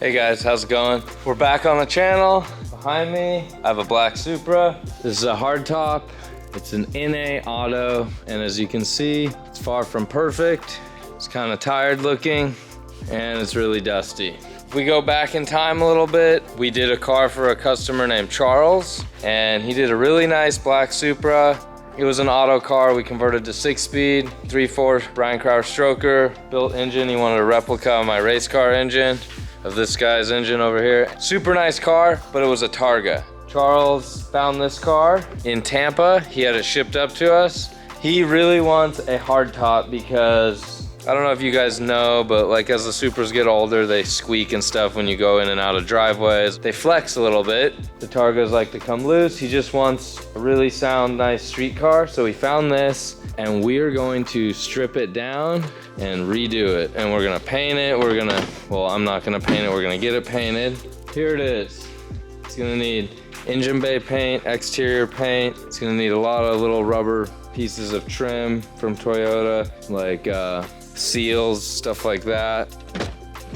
Hey guys, how's it going? We're back on the channel. Behind me, I have a black Supra. This is a hardtop. It's an NA auto, and as you can see, it's far from perfect. It's kind of tired looking, and it's really dusty. If we go back in time a little bit, we did a car for a customer named Charles, and he did a really nice black Supra. It was an auto car. We converted to 6-speed, 3.4 Brian Crower stroker, built engine. He wanted a replica of my race car engine, of this guy's engine over here. Super nice car, but it was a Targa. Charles found this car in Tampa. He had it shipped up to us. He really wants a hardtop because, I don't know if you guys know, but like as the Supras get older, they squeak and stuff when you go in and out of driveways. They flex a little bit. The Targas like to come loose. He just wants a really sound, nice street car. So we found this, and we're going to strip it down and redo it. And we're gonna paint it. Well, I'm not gonna paint it. We're gonna get it painted. Here it is. It's gonna need engine bay paint, exterior paint. It's gonna need a lot of little rubber pieces of trim from Toyota, like seals, stuff like that.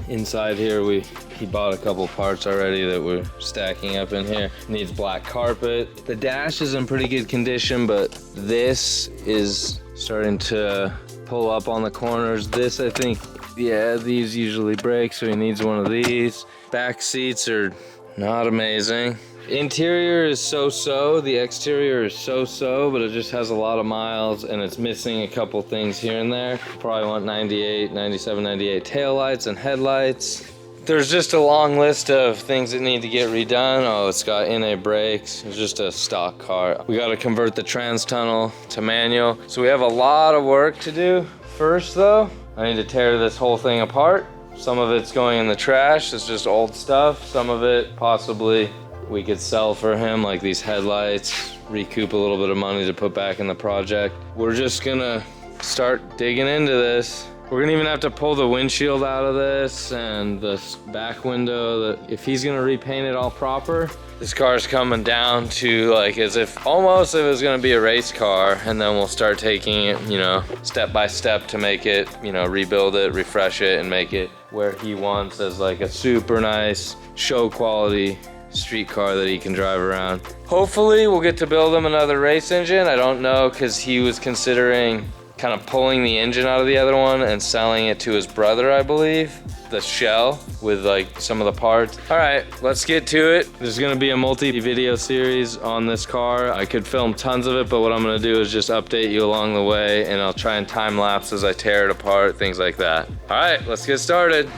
Inside here, he bought a couple parts already that we're stacking up in here. Needs black carpet. The dash is in pretty good condition, but this is starting to pull up on the corners. This, I think, yeah, these usually break, so he needs one of these. Back seats are not amazing. Interior is so-so, the exterior is so-so, but it just has a lot of miles and it's missing a couple things here and there. Probably want 98, 97, 98 taillights and headlights. There's just a long list of things that need to get redone. Oh, it's got NA brakes. It's just a stock car. We gotta convert the trans tunnel to manual. So we have a lot of work to do. First though, I need to tear this whole thing apart. Some of it's going in the trash. It's just old stuff. Some of it possibly we could sell for him, like these headlights, recoup a little bit of money to put back in the project. We're just gonna start digging into this. We're gonna even have to pull the windshield out of this and the back window. If he's gonna repaint it all proper, this car's coming down to like as if almost if it was gonna be a race car, and then we'll start taking it, you know, step by step to make it, you know, rebuild it, refresh it, and make it where he wants as like a super nice show quality street car that he can drive around. Hopefully we'll get to build him another race engine. I don't know, because he was considering kind of pulling the engine out of the other one and selling it to his brother, I believe. The shell with like some of the parts. All right, let's get to it. There's gonna be a multi-video series on this car. I could film tons of it, but what I'm gonna do is just update you along the way, and I'll try and time lapse as I tear it apart, things like that. All right, let's get started.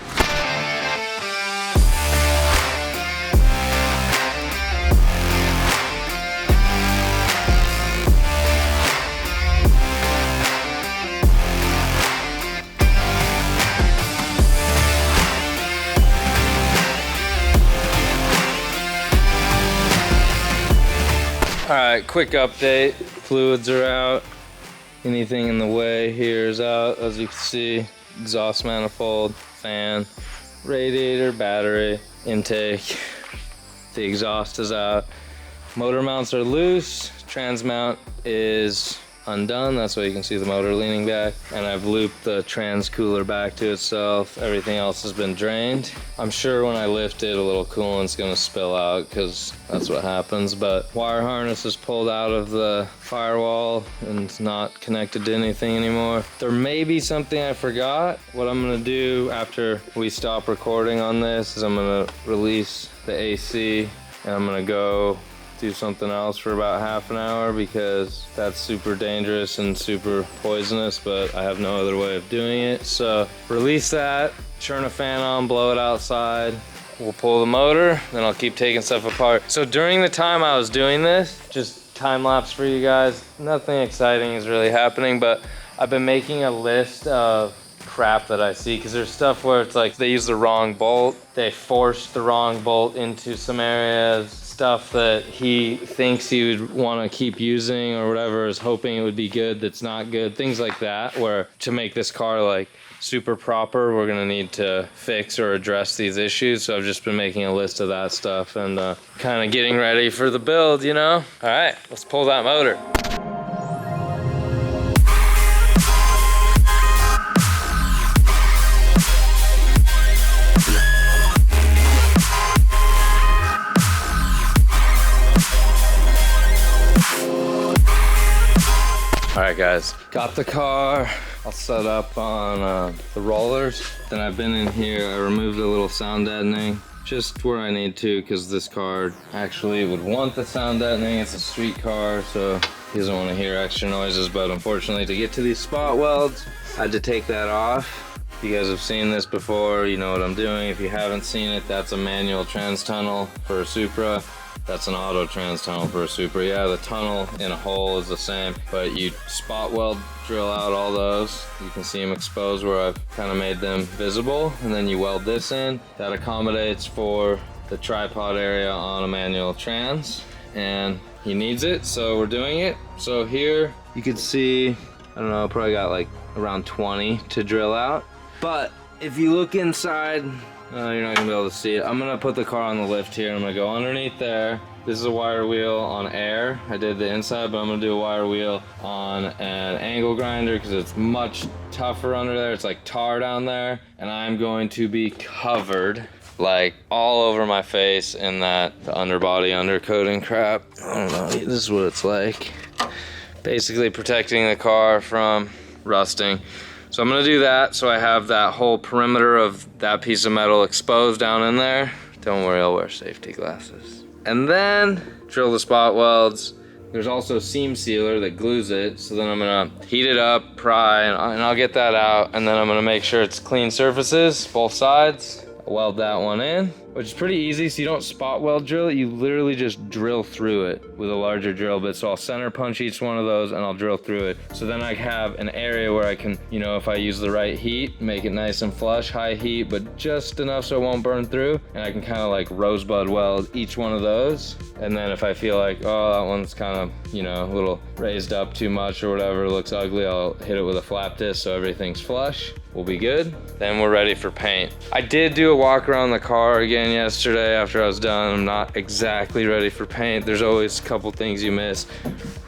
All right, quick update. Fluids are out. Anything in the way here is out. As you can see, exhaust manifold, fan, radiator, battery, intake. The exhaust is out. Motor mounts are loose. Trans mount is undone. That's why you can see the motor leaning back. And I've looped the trans cooler back to itself. Everything else has been drained. I'm sure when I lift it, a little coolant's gonna spill out because that's what happens. But wire harness is pulled out of the firewall and it's not connected to anything anymore. There may be something I forgot. What I'm gonna do after we stop recording on this is I'm gonna release the AC and I'm gonna go do something else for about half an hour because that's super dangerous and super poisonous, but I have no other way of doing it. So release that, turn a fan on, blow it outside. We'll pull the motor, then I'll keep taking stuff apart. So during the time I was doing this, just time lapse for you guys, nothing exciting is really happening, but I've been making a list of crap that I see, because there's stuff where it's like they use the wrong bolt, they forced the wrong bolt into some areas, stuff that he thinks he would want to keep using or whatever, is hoping it would be good that's not good, things like that, where to make this car like super proper, we're gonna need to fix or address these issues. So I've just been making a list of that stuff and kind of getting ready for the build, you know? All right, let's pull that motor. right, guys, got the car all set up on the rollers. Then I've been in here, I removed a little sound deadening, just where I need to, because this car actually would want the sound deadening. It's a street car, so he doesn't want to hear extra noises, but unfortunately to get to these spot welds, I had to take that off. If you guys have seen this before, you know what I'm doing. If you haven't seen it, that's a manual trans tunnel for a Supra. That's an auto trans tunnel for a Supra. Yeah, the tunnel in a hole is the same, but you spot weld drill out all those. You can see them exposed where I've kind of made them visible, and then you weld this in. That accommodates for the tripod area on a manual trans, and he needs it, so we're doing it. So here you can see, I don't know, probably got like around 20 to drill out. But if you look inside, you're not gonna be able to see it. I'm gonna put the car on the lift here. I'm gonna go underneath there. This is a wire wheel on air. I did the inside, but I'm gonna do a wire wheel on an angle grinder because it's much tougher under there. It's like tar down there. And I'm going to be covered like all over my face in the underbody undercoating crap. I don't know, this is what it's like. Basically protecting the car from rusting. So I'm gonna do that so I have that whole perimeter of that piece of metal exposed down in there. Don't worry, I'll wear safety glasses. And then drill the spot welds. There's also seam sealer that glues it. So then I'm gonna heat it up, pry, and I'll get that out. And then I'm gonna make sure it's clean surfaces, both sides. I'll weld that one in, which is pretty easy. So you don't spot weld drill it, you literally just drill through it with a larger drill bit. So I'll center punch each one of those and I'll drill through it. So then I have an area where I can, you know, if I use the right heat, make it nice and flush, high heat, but just enough so it won't burn through. And I can kind of like rosebud weld each one of those. And then if I feel like, oh, that one's kind of, you know, a little raised up too much or whatever, looks ugly, I'll hit it with a flap disc so everything's flush. We'll be good. Then we're ready for paint. I did do a walk around the car again yesterday after I was done. I'm not exactly ready for paint. There's always a couple things you miss.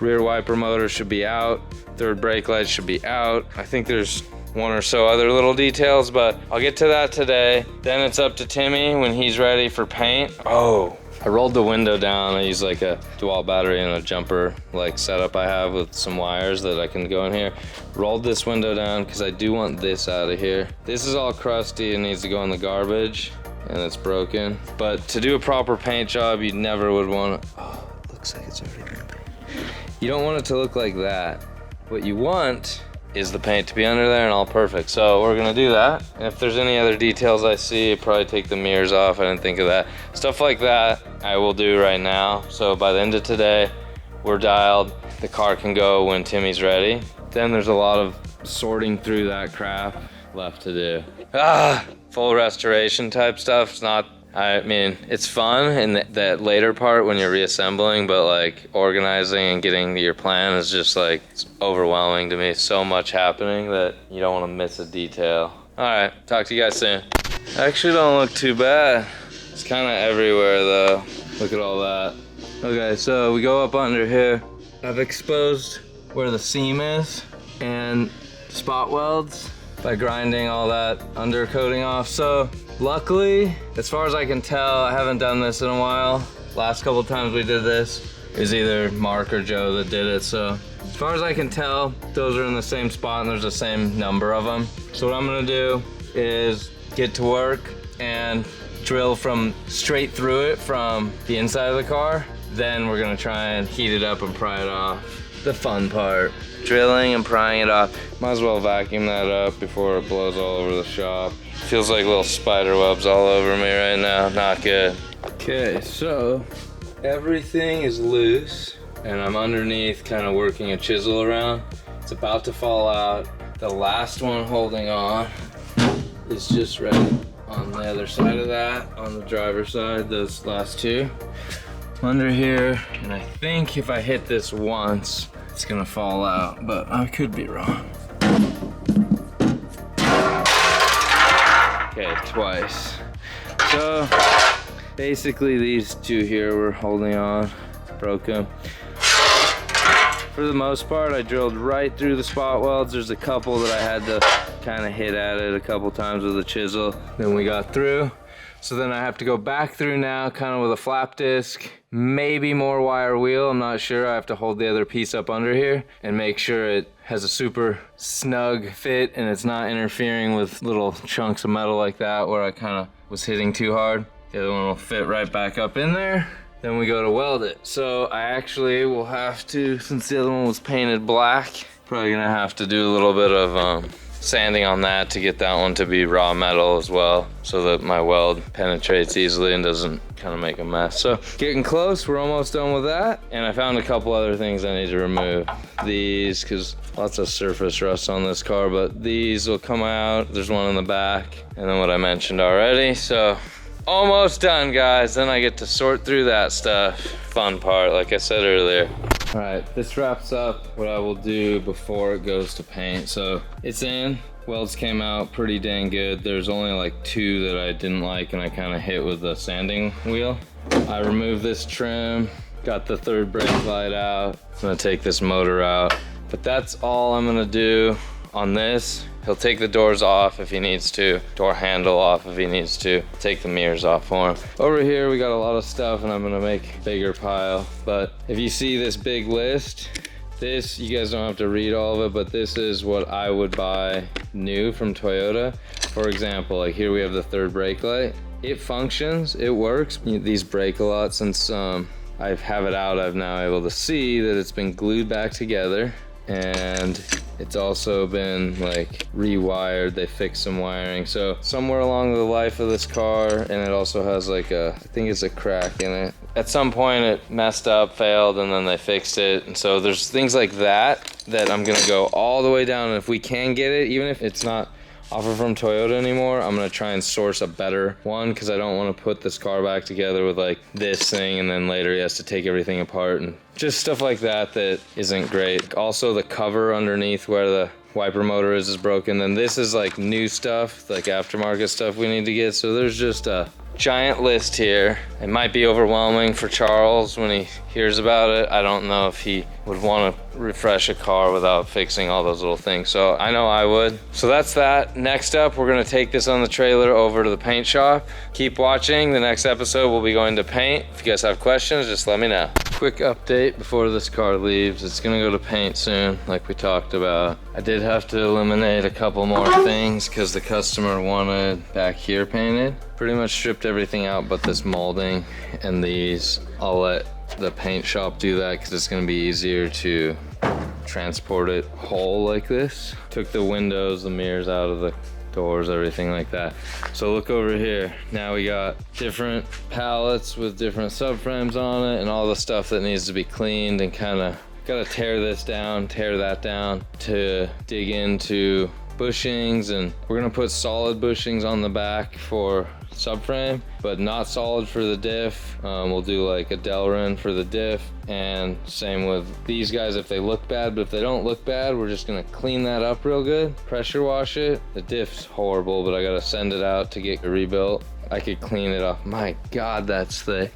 Rear wiper motor should be out. Third brake light should be out. I think there's one or so other little details, but I'll get to that today. Then it's up to Timmy when he's ready for paint. Oh, I rolled the window down. I use like a dual battery and a jumper like setup I have with some wires that I can go in here. Rolled this window down because I do want this out of here. This is all crusty and needs to go in the garbage and it's broken. But to do a proper paint job, you never would want to, oh, it looks like it's already been painted. You don't want it to look like that. What you want is the paint to be under there and all perfect. So we're gonna do that. And if there's any other details I see, probably take the mirrors off. I didn't think of that. Stuff like that I will do right now. So by the end of today, we're dialed. The car can go when Timmy's ready. Then there's a lot of sorting through that crap left to do. Full restoration type stuff. It's not, I mean, it's fun in that later part when you're reassembling, but like organizing and getting your plan is just like, it's overwhelming to me. So much happening that you don't want to miss a detail. All right, talk to you guys soon. Actually don't look too bad. It's kind of everywhere though. Look at all that. Okay, so we go up under here. I've exposed where the seam is and spot welds by grinding all that undercoating off. So luckily, as far as I can tell, I haven't done this in a while. Last couple times we did this, it was either Mark or Joe that did it. So as far as I can tell, those are in the same spot and there's the same number of them. So what I'm gonna do is get to work and drill from straight through it from the inside of the car. Then we're gonna try and heat it up and pry it off. The fun part. Drilling and prying it off. Might as well vacuum that up before it blows all over the shop. Feels like little spider webs all over me right now. Not good. Okay, so everything is loose and I'm underneath kind of working a chisel around. It's about to fall out. The last one holding on is just right on the other side of that, on the driver's side, those last two. Under here, and I think if I hit this once, it's gonna fall out, but I could be wrong. Okay, twice. So basically these two here were holding on, broke them. For the most part, I drilled right through the spot welds. There's a couple that I had to kind of hit at it a couple times with a chisel. Then we got through. So then I have to go back through now, kind of with a flap disc, maybe more wire wheel, I'm not sure. I have to hold the other piece up under here and make sure it has a super snug fit and it's not interfering with little chunks of metal like that where I kind of was hitting too hard. The other one will fit right back up in there. Then we go to weld it. So I actually will have to, since the other one was painted black, probably gonna have to do a little bit of sanding on that to get that one to be raw metal as well, so that my weld penetrates easily and doesn't kind of make a mess. So getting close, we're almost done with that. And I found a couple other things I need to remove. These, because lots of surface rust on this car, but these will come out. There's one in the back, and then what I mentioned already. So almost done, guys. Then I get to sort through that stuff. Fun part, like I said earlier. All right, this wraps up what I will do before it goes to paint. So it's in, welds came out pretty dang good. There's only like 2 that I didn't like and I kind of hit with the sanding wheel. I removed this trim, got the 3rd brake light out. I'm gonna take this motor out, but that's all I'm gonna do on this. He'll take the doors off if he needs to, door handle off if he needs to, take the mirrors off for him. Over here we got a lot of stuff and I'm gonna make a bigger pile, but if you see this big list, this, you guys don't have to read all of it, but this is what I would buy new from Toyota. For example, like here we have the 3rd brake light. It functions, it works. These break a lot. Since I have it out, I've now able to see that it's been glued back together, and it's also been like rewired. They fixed some wiring. So somewhere along the life of this car, and it also has like I think it's a crack in it. At some point it messed up, failed, and then they fixed it. And so there's things like that I'm gonna go all the way down. And if we can get it, even if it's not offered from Toyota anymore, I'm gonna try and source a better one, because I don't want to put this car back together with like this thing and then later he has to take everything apart and just stuff like that isn't great. Also the cover underneath where the wiper motor is broken, and this is like new stuff, like aftermarket stuff we need to get. So there's just a giant list here. It might be overwhelming for Charles when he hears about it. I don't know if he would want to refresh a car without fixing all those little things. So I know I would. So that's that. Next up, we're gonna take this on the trailer over to the paint shop. Keep watching. The next episode we'll be going to paint. If you guys have questions, just let me know. Quick update before this car leaves. It's gonna go to paint soon, like we talked about. I did have to eliminate a couple more things because the customer wanted back here painted. Pretty much stripped everything out but this molding and these. I'll let the paint shop do that because it's gonna be easier to transport it whole like this. Took the windows, the mirrors out of the doors, everything like that. So look over here. Now we got different pallets with different subframes on it and all the stuff that needs to be cleaned, and kind of gotta tear this down, tear that down to dig into bushings. And we're gonna put solid bushings on the back for subframe, but not solid for the diff. We'll do like a Delrin for the diff, and same with these guys if they look bad. But if they don't look bad, we're just gonna clean that up real good, pressure wash it. The diff's horrible, but I gotta send it out to get it rebuilt. I could clean it off. My God, that's thick.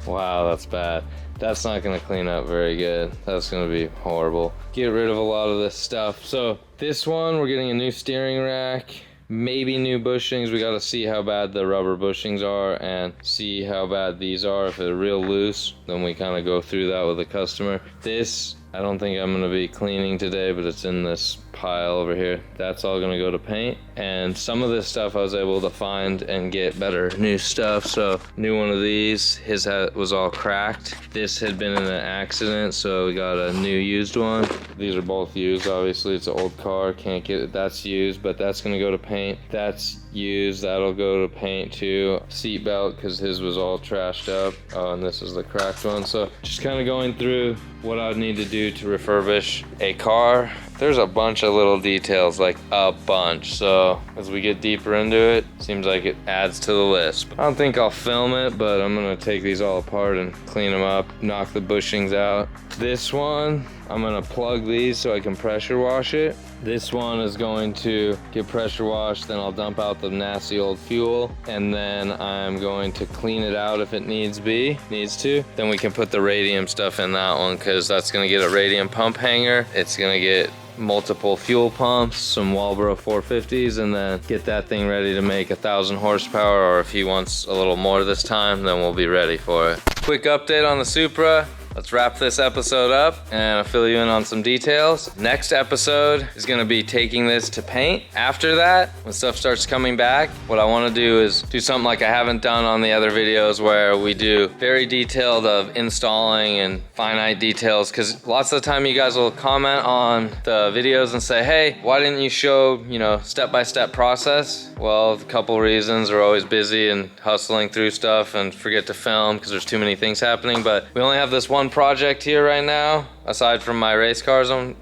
Wow, that's bad. That's not gonna clean up very good. That's gonna be horrible. Get rid of a lot of this stuff. So this one, we're getting a new steering rack, maybe new bushings. We got to see how bad the rubber bushings are and see how bad these are. If they're real loose, then we kind of go through that with the customer. This, I don't think I'm going to be cleaning today, but it's in this pile over here. That's all going to go to paint. And some of this stuff I was able to find and get better new stuff. So new one of these, his was all cracked. This had been in an accident, so we got a new used one. These are both used, obviously. It's an old car, can't get it. That's used, but that's going to go to paint. That's used, that'll go to paint too. Seat belt, because his was all trashed up. Oh, and this is the cracked one. So just kind of going through what I'd need to do to refurbish a car. There's a bunch of little details, like a bunch. So as we get deeper into it, seems like it adds to the list. I don't think I'll film it, but I'm gonna take these all apart and clean them up, knock the bushings out. This one, I'm gonna plug these so I can pressure wash it. This one is going to get pressure washed, then I'll dump out the nasty old fuel, and then I'm going to clean it out if it needs to. Then we can put the radium stuff in that one, because that's gonna get a radium pump hanger. It's gonna get multiple fuel pumps, some Walbro 450s, and then get that thing ready to make 1,000 horsepower, or if he wants a little more this time, then we'll be ready for it. Quick update on the Supra. Let's wrap this episode up and I'll fill you in on some details. Next episode is gonna be taking this to paint. After that, when stuff starts coming back, what I wanna do is do something like I haven't done on the other videos, where we do very detailed of installing and finite details, because lots of the time you guys will comment on the videos and say, hey, why didn't you show, step-by-step process? Well, a couple reasons. We're always busy and hustling through stuff and forget to film because there's too many things happening, but we only have this one project here right now, aside from my race cars and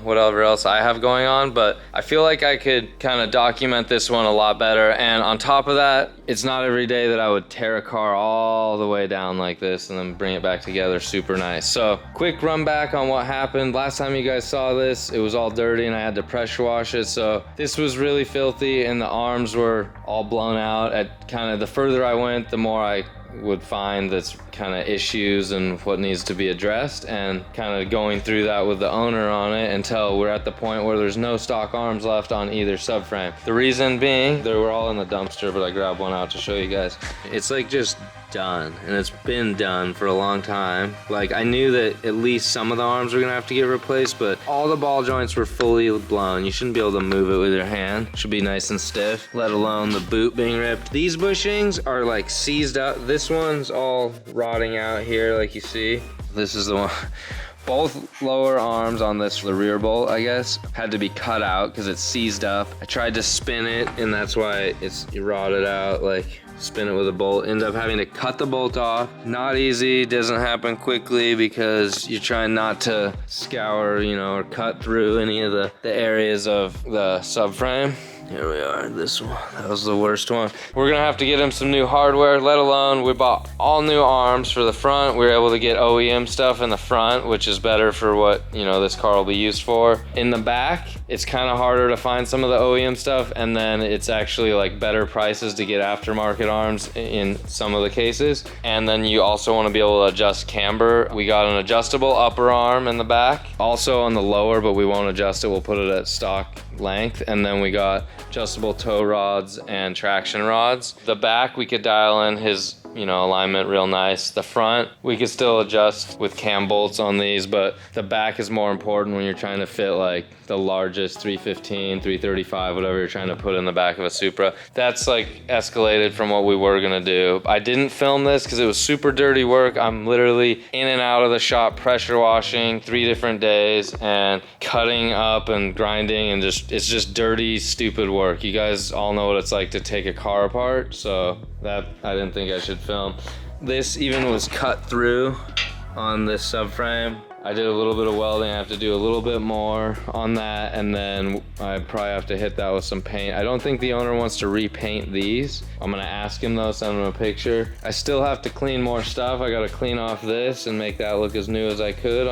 whatever else I have going on. But I feel like I could kind of document this one a lot better. And on top of that, it's not every day that I would tear a car all the way down like this and then bring it back together super nice. So quick run back on what happened. Last time you guys saw this, it was all dirty and I had to pressure wash it. So this was really filthy and the arms were all blown out. At kind of the further I went, the more I would find that's kind of issues and what needs to be addressed, and kind of going through that with the owner on it until we're at the point where there's no stock arms left on either subframe. The reason being, they were all in the dumpster, but I grabbed one out to show you guys. It's like just done, and it's been done for a long time. Like, I knew that at least some of the arms were gonna have to get replaced, but all the ball joints were fully blown. You shouldn't be able to move it with your hand. It should be nice and stiff, let alone the boot being ripped. These bushings are like seized up. This one's all rotting out here, like you see. This is the one. Both lower arms on this, the rear bolt, I guess, had to be cut out because it's seized up. I tried to spin it, and that's why it's rotted out. Like, spin it with a bolt, end up having to cut the bolt off. Not easy, doesn't happen quickly because you're trying not to scour, or cut through any of the areas of the subframe. Here we are, this one, that was the worst one. We're gonna have to get him some new hardware, let alone we bought all new arms for the front. We were able to get OEM stuff in the front, which is better for what, this car will be used for. In the back, it's kind of harder to find some of the OEM stuff, and then it's actually like better prices to get aftermarket arms in some of the cases. And then you also wanna be able to adjust camber. We got an adjustable upper arm in the back, also on the lower, but we won't adjust it, we'll put it at stock length. And then we got adjustable tow rods and traction rods. The back, we could dial in his alignment real nice. The front, we could still adjust with cam bolts on these, but the back is more important when you're trying to fit like the largest 315, 335, whatever you're trying to put in the back of a Supra. That's like escalated from what we were gonna do. I didn't film this because it was super dirty work. I'm literally in and out of the shop pressure washing 3 different days and cutting up and grinding, and it's just dirty, stupid work. You guys all know what it's like to take a car apart, so that I didn't think I should film. This even was cut through on this subframe. I did a little bit of welding. I have to do a little bit more on that, and then I probably have to hit that with some paint. I don't think the owner wants to repaint these. I'm gonna ask him though, send him a picture. I still have to clean more stuff. I gotta clean off this and make that look as new as I could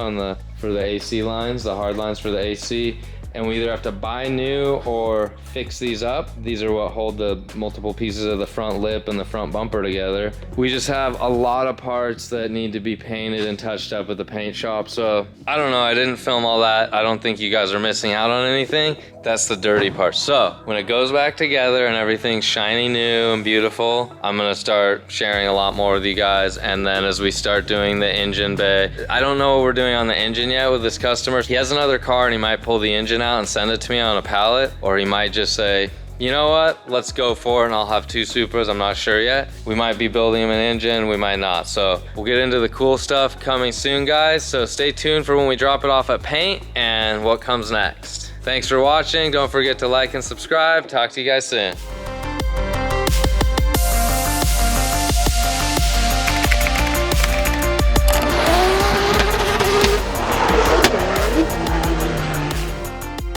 for the AC lines, the hard lines for the AC. And we either have to buy new or fix these up. These are what hold the multiple pieces of the front lip and the front bumper together. We just have a lot of parts that need to be painted and touched up at the paint shop. So I don't know, I didn't film all that. I don't think you guys are missing out on anything. That's the dirty part. So when it goes back together and everything's shiny new and beautiful, I'm gonna start sharing a lot more with you guys. And then as we start doing the engine bay, I don't know what we're doing on the engine yet with this customer. He has another car and he might pull the engine out and send it to me on a pallet, or he might just say, you know what, let's go for it, and I'll have 2 Supras. I'm not sure yet. We might be building him an engine, we might not. So we'll get into the cool stuff coming soon, guys. So stay tuned for when we drop it off at paint and what comes next. Thanks for watching. Don't forget to like and subscribe. Talk to you guys soon.